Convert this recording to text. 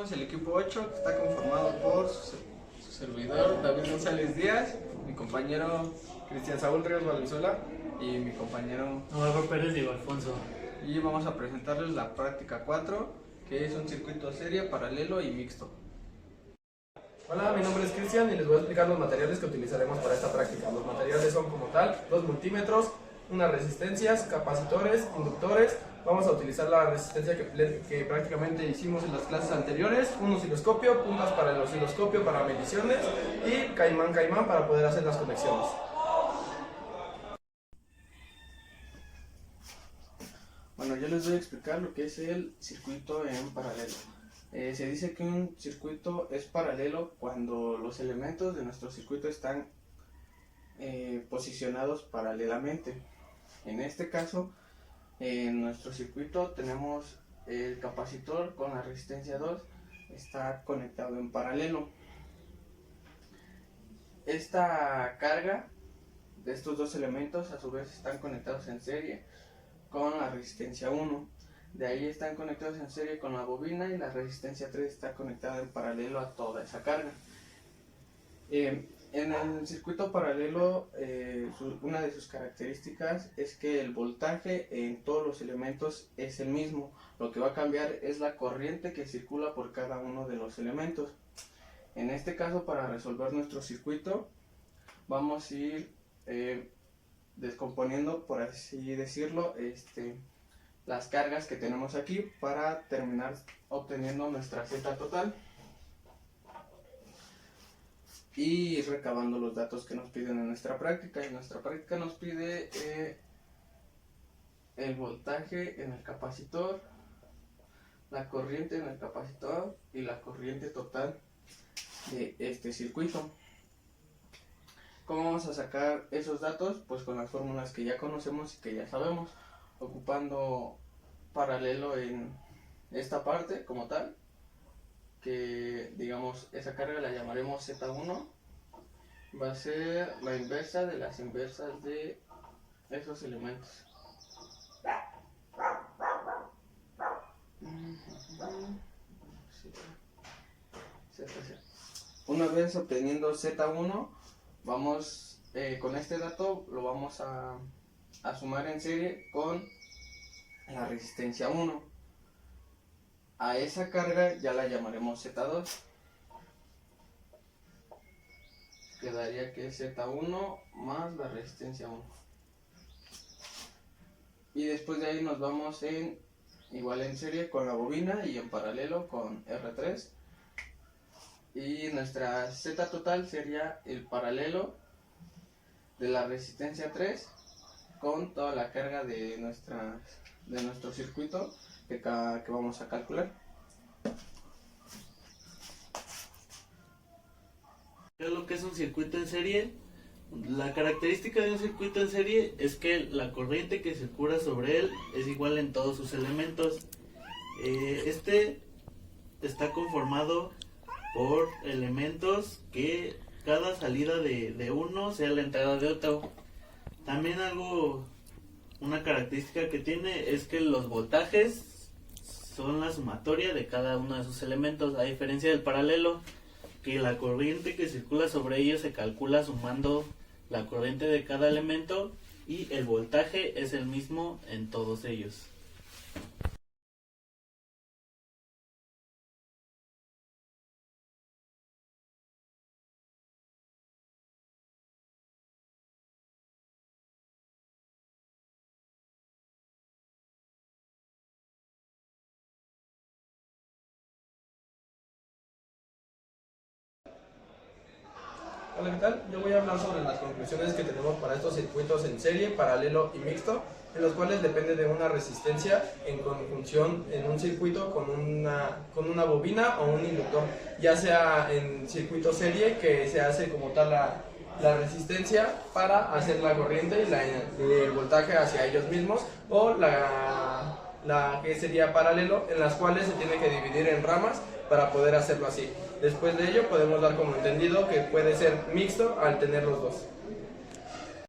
El equipo 8 que está conformado por su servidor David González Díaz, mi compañero Cristian Saúl Ríos Valenzuela y mi compañero Álvaro Pérez Diego Alfonso. Y vamos a presentarles la práctica 4, que es un circuito serie, paralelo y mixto. Hola, mi nombre es Cristian y les voy a explicar los materiales que utilizaremos para esta práctica. Los materiales son como tal, 2 multímetros, unas resistencias, capacitores, inductores. Vamos a utilizar la resistencia que prácticamente hicimos en las clases anteriores, un osciloscopio, puntas para el osciloscopio para mediciones y caimán para poder hacer las conexiones. Bueno, yo les voy a explicar lo que es el circuito en paralelo. Se dice que un circuito es paralelo cuando los elementos de nuestro circuito están posicionados paralelamente. En este caso, en nuestro circuito tenemos el capacitor con la resistencia 2, está conectado en paralelo. Esta carga de estos dos elementos a su vez están conectados en serie con la resistencia 1. De ahí están conectados en serie con la bobina y la resistencia 3 está conectada en paralelo a toda esa carga. En el circuito paralelo, una de sus características es que el voltaje en todos los elementos es el mismo. Lo que va a cambiar es la corriente que circula por cada uno de los elementos. En este caso, para resolver nuestro circuito, vamos a ir descomponiendo, por así decirlo, las cargas que tenemos aquí para terminar obteniendo nuestra Z total y ir recabando los datos que nos piden en nuestra práctica. En nuestra práctica nos pide el voltaje en el capacitor, la corriente en el capacitor y la corriente total de este circuito. ¿Cómo vamos a sacar esos datos? Pues con las fórmulas que ya conocemos y que ya sabemos, ocupando paralelo en esta parte como tal, que digamos esa carga la llamaremos Z1, va a ser la inversa de las inversas de esos elementos. Una vez obteniendo Z1, vamos con este dato lo vamos a sumar en serie con la resistencia 1. A esa carga ya la llamaremos Z2. Quedaría que es Z1 más la resistencia 1. Y después de ahí nos vamos igual en serie con la bobina y en paralelo con R3. Y nuestra Z total sería el paralelo de la resistencia 3 con toda la carga de nuestro circuito que vamos a calcular. ¿Qué es lo que es un circuito en serie? La característica de un circuito en serie es que la corriente que circula sobre él es igual en todos sus elementos. Este está conformado por elementos que cada salida de uno sea la entrada de otro. También una característica que tiene es que los voltajes son la sumatoria de cada uno de sus elementos, a diferencia del paralelo, que la corriente que circula sobre ellos se calcula sumando la corriente de cada elemento y el voltaje es el mismo en todos ellos. Hola, ¿qué tal? Yo voy a hablar sobre las conclusiones que tenemos para estos circuitos en serie, paralelo y mixto, en los cuales depende de una resistencia en conjunción en un circuito con una bobina o un inductor, ya sea en circuito serie, que se hace como tal la resistencia para hacer la corriente y el voltaje hacia ellos mismos, o la que sería paralelo, en las cuales se tiene que dividir en ramas para poder hacerlo así. Después de ello podemos dar como entendido que puede ser mixto al tener los dos.